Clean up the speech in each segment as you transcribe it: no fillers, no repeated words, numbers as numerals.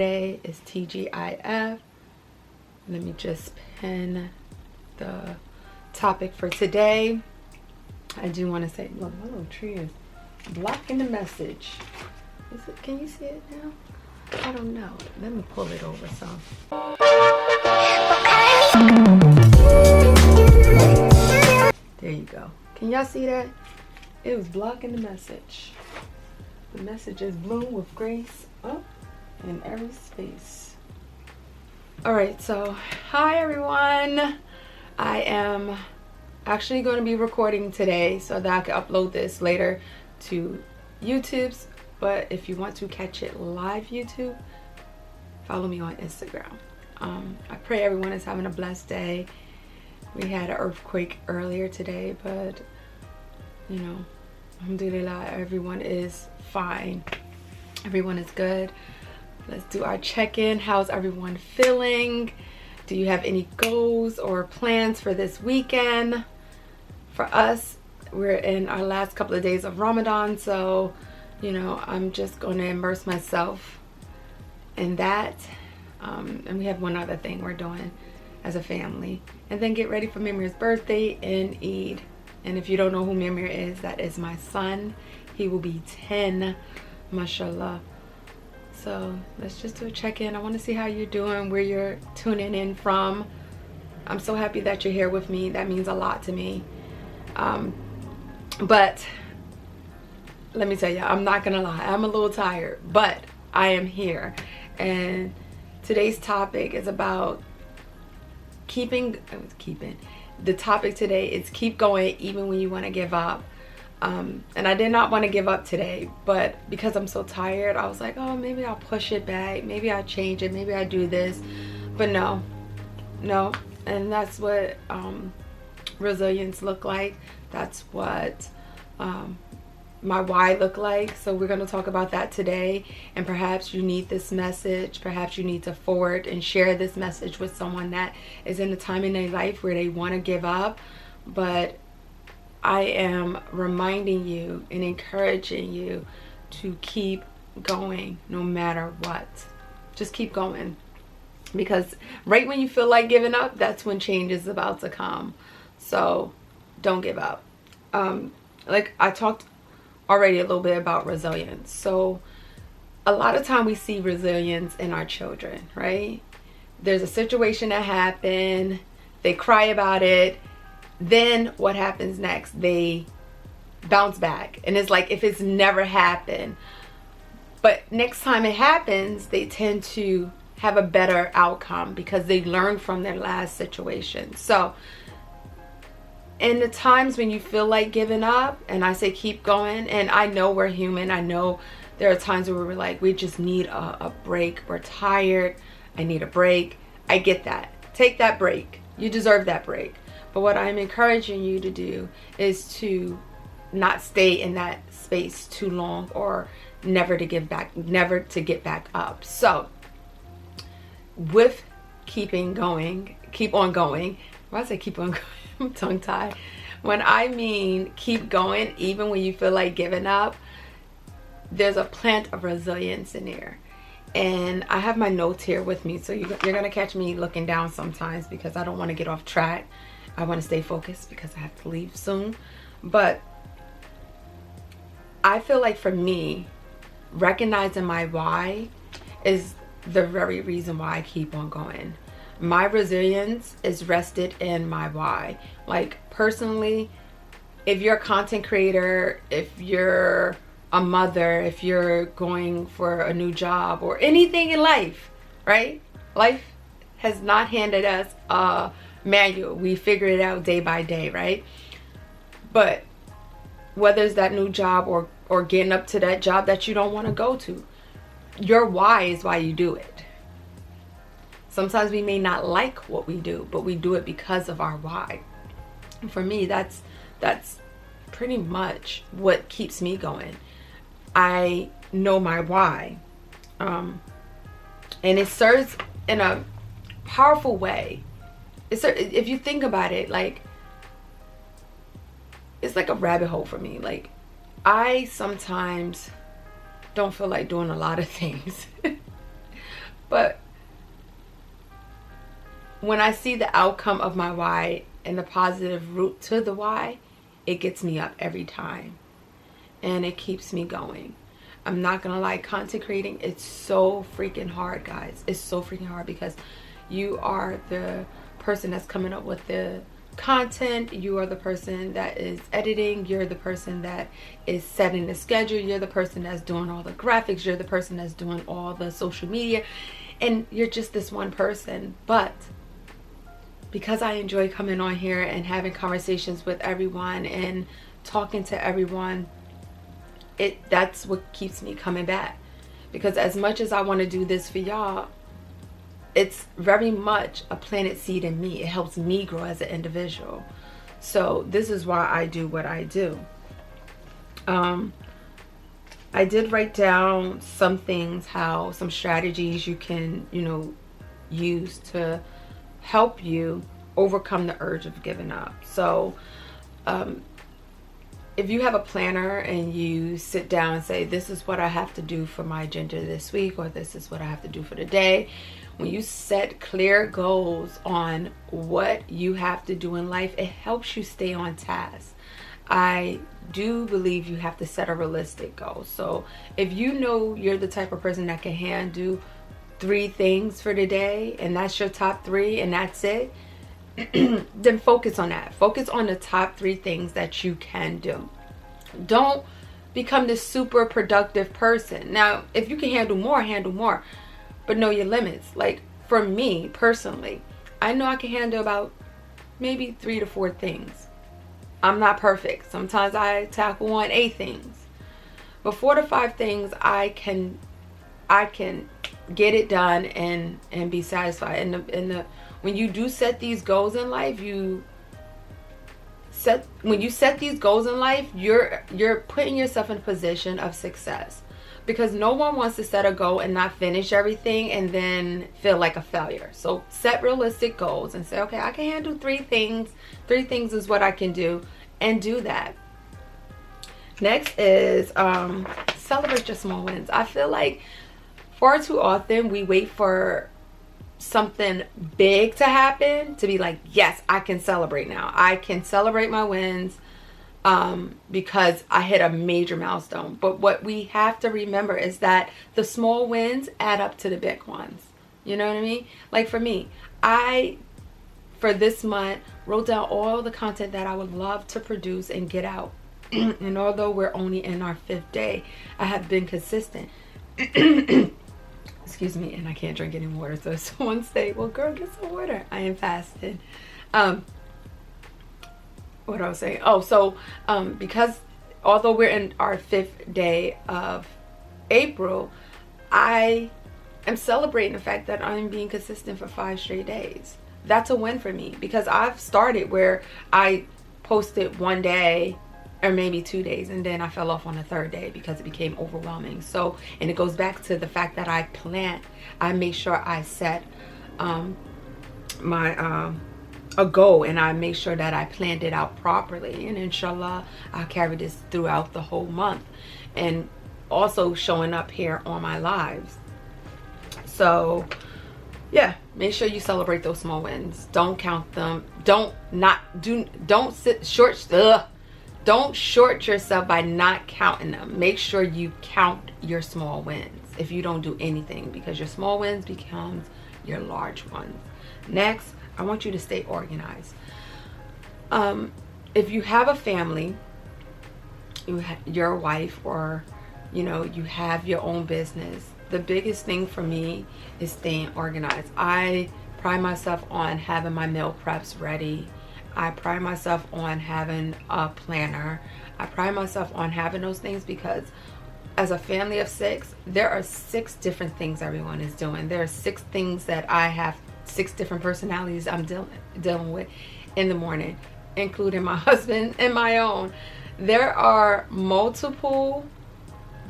Today is TGIF. Let me just pin the topic for today. I do want to say, look, my little tree is blocking the message. Is it, can you see it now? I don't know. Let me pull it over some. There you go. Can y'all see that? It was blocking the message. The message is bloom with grace up in every space. Alright, so hi everyone. I am actually going to be recording today so that I can upload this later to YouTube's. But if you want to catch it live YouTube, follow me on Instagram. I pray everyone is having a blessed day. We had an earthquake earlier today, but you know, alhamdulillah, everyone is fine. Everyone is good. Let's do our check-in. How's everyone feeling? Do you have any goals or plans for this weekend? For us, we're in our last couple of days of Ramadan, so you know, I'm just going to immerse myself in that. And we have one other thing we're doing as a family. And then get ready for Mimir's birthday and Eid. And if you don't know who Mimir is, that is my son. He will be 10, mashallah. So let's just do a check-in. I want to see how you're doing, where you're tuning in from. I'm so happy that you're here with me. That means a lot to me. But let me tell you, I'm not gonna lie, I'm a little tired, but I am here. And today's topic is about the topic today is keep going even when you want to give up. And I did not want to give up today, but because I'm so tired, I was like, oh, maybe I'll push it back, maybe I'll change it, maybe I'll do this. But no. And that's what resilience look like. That's what my why look like. So we're going to talk about that today. And perhaps you need this message. Perhaps you need to forward and share this message with someone that is in a time in their life where they want to give up. But I am reminding you and encouraging you to keep going no matter what. Just keep going. Because right when you feel like giving up, that's when change is about to come. So don't give up. Like I talked already a little bit about resilience. So a lot of time we see resilience in our children, right? There's a situation that happened, they cry about it, then what happens next? They bounce back, and it's like if it's never happened. But next time it happens, they tend to have a better outcome because they learned from their last situation. So in the times when you feel like giving up, and I say keep going, and I know we're human. I know there are times where we're like, we just need a break. We're tired. I need a break. I get that. Take that break. You deserve that break. But what I'm encouraging you to do is to not stay in that space too long, or never to get back up. So with keeping going, keep on going. Why did I say keep on going? I'm tongue tied. When I mean keep going even when you feel like giving up, there's a plant of resilience in there. And I have my notes here with me, so you're gonna catch me looking down sometimes because I don't want to get off track. I want to stay focused because I have to leave soon. But I feel like for me, recognizing my why is the very reason why I keep on going. My resilience is rested in my why. Like personally, if you're a content creator, if you're a mother, if you're going for a new job or anything in life, right? Life has not handed us a manual. We figure it out day by day, right? But whether it's that new job or getting up to that job that you don't want to go to, your why is why you do it. Sometimes we may not like what we do, but we do it because of our why. And for me, that's pretty much what keeps me going. I know my why. And it serves in a powerful way. If you think about it, like, it's like a rabbit hole for me. Like, I sometimes don't feel like doing a lot of things. But when I see the outcome of my why and the positive route to the why, it gets me up every time. And it keeps me going. I'm not gonna lie, content creating, it's so freaking hard, guys. It's so freaking hard because you are the person that's coming up with the content. You are the person that is editing. You're the person that is setting the schedule. You're the person that's doing all the graphics. You're the person that's doing all the social media. And you're just this one person. But because I enjoy coming on here and having conversations with everyone and talking to everyone, that's what keeps me coming back. Because as much as I want to do this for y'all, it's very much a planted seed in me. It helps me grow as an individual. So this is why I do what I do. I did write down some things, some strategies you can, use to help you overcome the urge of giving up. So if you have a planner and you sit down and say, this is what I have to do for my agenda this week, or this is what I have to do for the day, when you set clear goals on what you have to do in life, it helps you stay on task. I do believe you have to set a realistic goal. So if you know you're the type of person that can handle 3 things for the day, and that's your top 3 and that's it, then focus on that. Focus on the top 3 things that you can do. Don't become this super productive person. Now, if you can handle more, but know your limits. Like for me personally, I know I can handle about maybe 3 to 4 things. I'm not perfect. Sometimes I tackle on 8 things, but 4 to 5 things I can get it done and be satisfied. And when you do set these goals in life, when you set these goals in life, you're putting yourself in a position of success. Because no one wants to set a goal and not finish everything and then feel like a failure. So set realistic goals and say, okay, I can handle 3 things. 3 things is what I can do, and do that. Next is celebrate your small wins. I feel like far too often we wait for something big to happen to be like, yes, I can celebrate now. I can celebrate my wins because I hit a major milestone. But what we have to remember is that the small wins add up to the big ones. You know what I mean? Like for me, for this month, wrote down all the content that I would love to produce and get out. And although we're only in our 5th day, I have been consistent. Excuse me, and I can't drink any water. So if someone say, well, girl, get some water. I am fasting. What I was saying? Oh, so because although we're in our 5th day of April, I am celebrating the fact that I'm being consistent for 5 straight days. That's a win for me, because I've started where I posted 1 day or maybe 2 days, and then I fell off on the 3rd day because it became overwhelming. So, and it goes back to the fact that I make sure I set a goal, and I make sure that I planned it out properly, and inshallah I'll carry this throughout the whole month, and also showing up here on my lives. So yeah, make sure you celebrate those small wins. Don't count them. Don't short yourself by not counting them. Make sure you count your small wins if you don't do anything, because your small wins becomes your large ones. Next, I want you to stay organized. If you have a family, your wife, or you have your own business, the biggest thing for me is staying organized. I pride myself on having my meal preps ready. I pride myself on having a planner. I pride myself on having those things, because as a family of 6, there are 6 different things everyone is doing. There are 6 things that I have, 6 different personalities I'm dealing with in the morning, including my husband and my own. There are multiple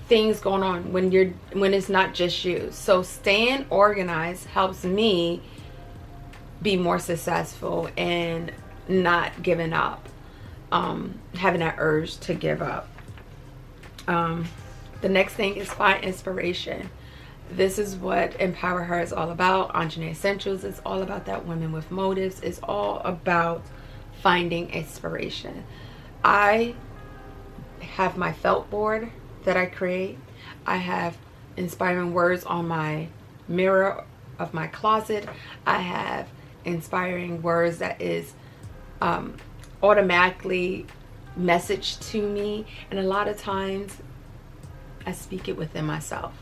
things going on when it's not just you. So staying organized helps me be more successful and not giving up, having that urge to give up. The next thing is find inspiration. This is what Empower Her is all about. Anjanae Essentials is all about that. Women with Motives is all about finding inspiration. I have my felt board that I create. I have inspiring words on my mirror of my closet. I have inspiring words that is automatically messaged to me, and a lot of times I speak it within myself.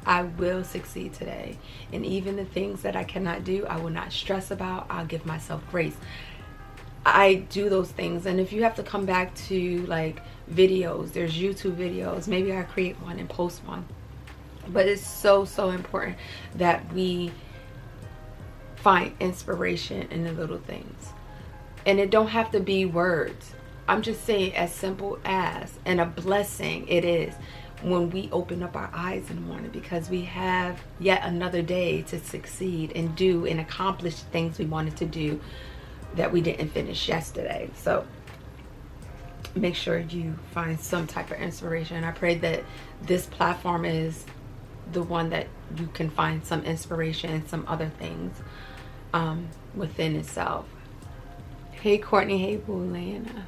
I will succeed today, and even the things that I cannot do, I will not stress about. I'll give myself grace. I do those things. And if you have to come back to like videos, there's YouTube videos, maybe I create one and post one. But it's so important that we find inspiration in the little things. And it don't have to be words. I'm just saying, as simple as, and a blessing it is when we open up our eyes in the morning, because we have yet another day to succeed and do and accomplish things we wanted to do that we didn't finish yesterday. So make sure you find some type of inspiration. I pray that this platform is the one that you can find some inspiration and some other things within itself. Hey Courtney, hey Boo Lana.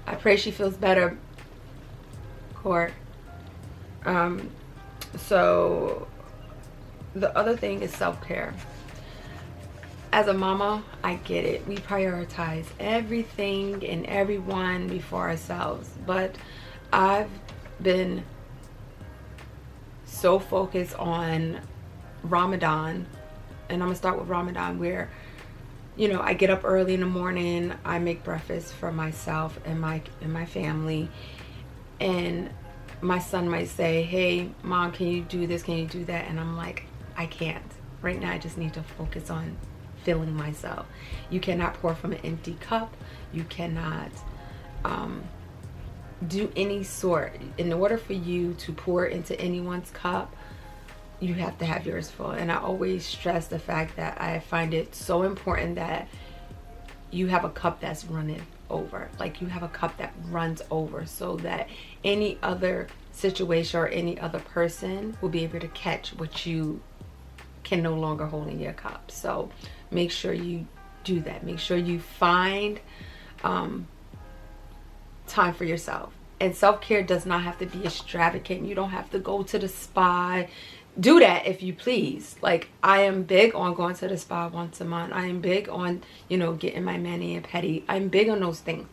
I pray she feels better, Court. So the other thing is self-care. As a mama, I get it. We prioritize everything and everyone before ourselves. But I've been so focused on Ramadan, and I'm gonna start with Ramadan, where I get up early in the morning, I make breakfast for myself and my family, and my son might say, hey mom, can you do this, can you do that? And I'm like, I can't right now. I just need to focus on filling myself. You cannot pour from an empty cup. You cannot do any sort. In order for you to pour into anyone's cup, you have to have yours full. And I always stress the fact that I find it so important that you have a cup that's running over. Like you have a cup that runs over, so that any other situation or any other person will be able to catch what you can no longer hold in your cup. So make sure you do that. Make sure you find time for yourself. And self-care does not have to be extravagant. You don't have to go to the spa. Do that if you please. Like, I am big on going to the spa once a month. I am big on, getting my mani and pedi. I'm big on those things.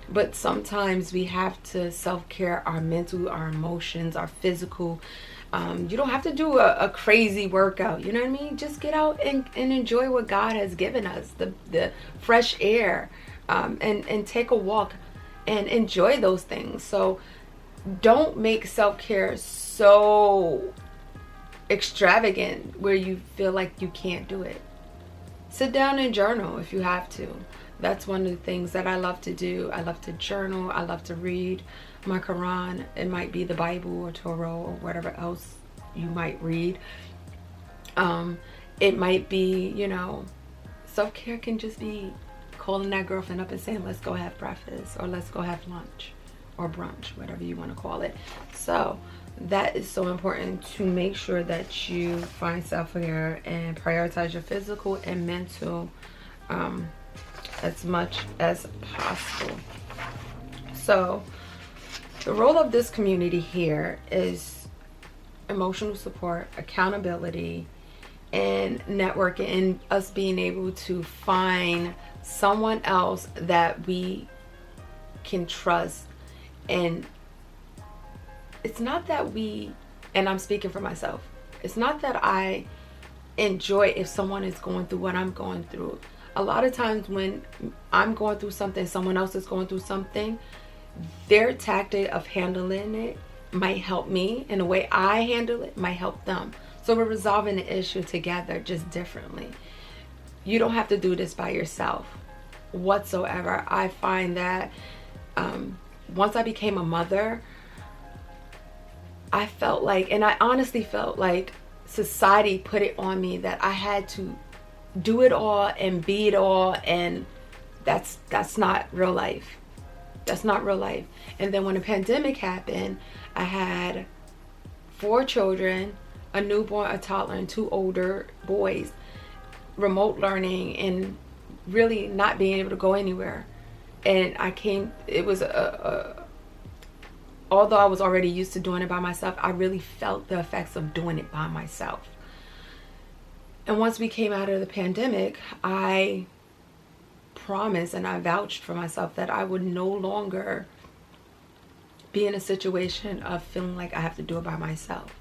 But sometimes we have to self-care our mental, our emotions, our physical. You don't have to do a crazy workout. You know what I mean? Just get out and enjoy what God has given us. The fresh air. And take a walk and enjoy those things. So don't make self-care so extravagant where you feel like you can't do it. Sit down and journal if you have to. That's one of the things that I love to do. I love to journal. I love to read my Quran. It might be the Bible or Torah or whatever else you might read. It might be, self-care can just be calling that girlfriend up and saying, let's go have breakfast, or let's go have lunch or brunch, whatever you want to call it. So that is so important, to make sure that you find self-care and prioritize your physical and mental as much as possible. So the role of this community here is emotional support, accountability, and networking, and us being able to find someone else that we can trust. And it's not that and I'm speaking for myself, it's not that I enjoy if someone is going through what I'm going through. A lot of times when I'm going through something, someone else is going through something, their tactic of handling it might help me, and the way I handle it might help them. So we're resolving the issue together, just differently. You don't have to do this by yourself whatsoever. I find that once I became a mother, I felt like, and I honestly felt like society put it on me that I had to do it all and be it all, and that's not real life. That's not real life. And then when the pandemic happened, I had 4 children, a newborn, a toddler, and 2 older boys, remote learning, and really not being able to go anywhere. And it was although I was already used to doing it by myself, I really felt the effects of doing it by myself. And once we came out of the pandemic, I promised and I vouched for myself that I would no longer be in a situation of feeling like I have to do it by myself.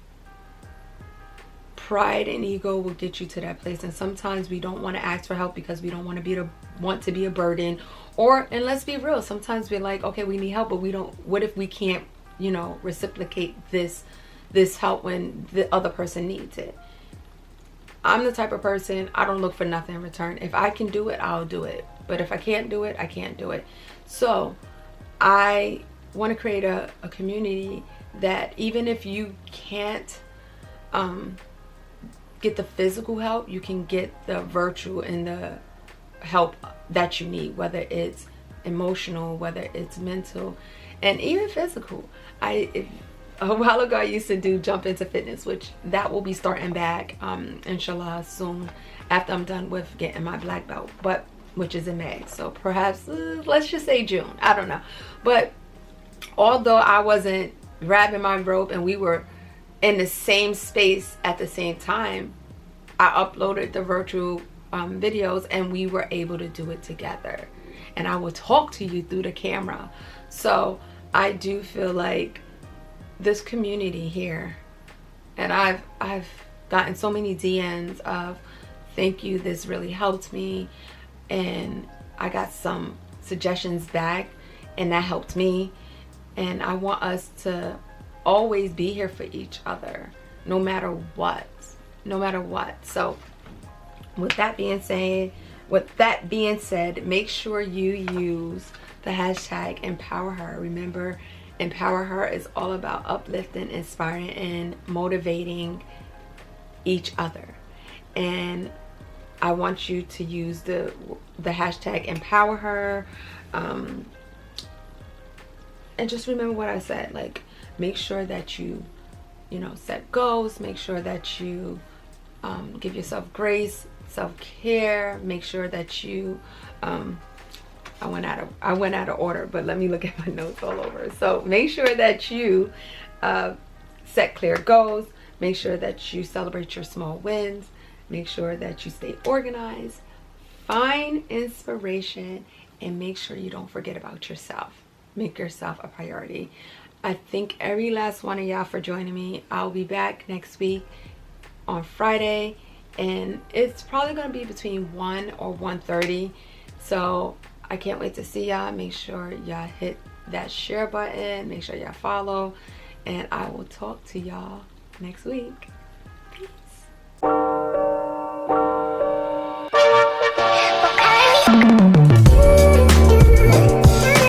Pride and ego will get you to that place, and sometimes we don't want to ask for help because we don't want to be a burden. And let's be real, sometimes we're like, okay, we need help, but what if we can't, reciprocate this help when the other person needs it? I'm the type of person, I don't look for nothing in return. If I can do it, I'll do it. But if I can't do it, I can't do it. So I want to create a community that even if you can't get the physical help, you can get the virtual and the help that you need, whether it's emotional, whether it's mental, and even physical. A while ago I used to jump into fitness, which that will be starting back inshallah soon after I'm done with getting my black belt, but which is in May, so perhaps let's just say June, I don't know. But although I wasn't grabbing my rope and we were in the same space at the same time, I uploaded the virtual videos and we were able to do it together, and I will talk to you through the camera. So I do feel like this community here, and I've gotten so many DMs of thank you, this really helped me, and I got some suggestions back and that helped me. And I want us to always be here for each other, no matter what. So with that being said, make sure you use the hashtag empower her. Remember, empower her is all about uplifting, inspiring, and motivating each other. And I want you to use the hashtag empower her, and just remember what I said. Like, make sure that you set goals. Make sure that you give yourself grace, self-care. Make sure that you I went out of order, but let me look at my notes all over. So make sure that you set clear goals. Make sure that you celebrate your small wins. Make sure that you stay organized, find inspiration, and make sure you don't forget about yourself. Make yourself a priority. I thank every last one of y'all for joining me. I'll be back next week on Friday, and it's probably going to be between 1 or 1:30. So I can't wait to see y'all. Make sure y'all hit that share button. Make sure y'all follow, and I will talk to y'all next week.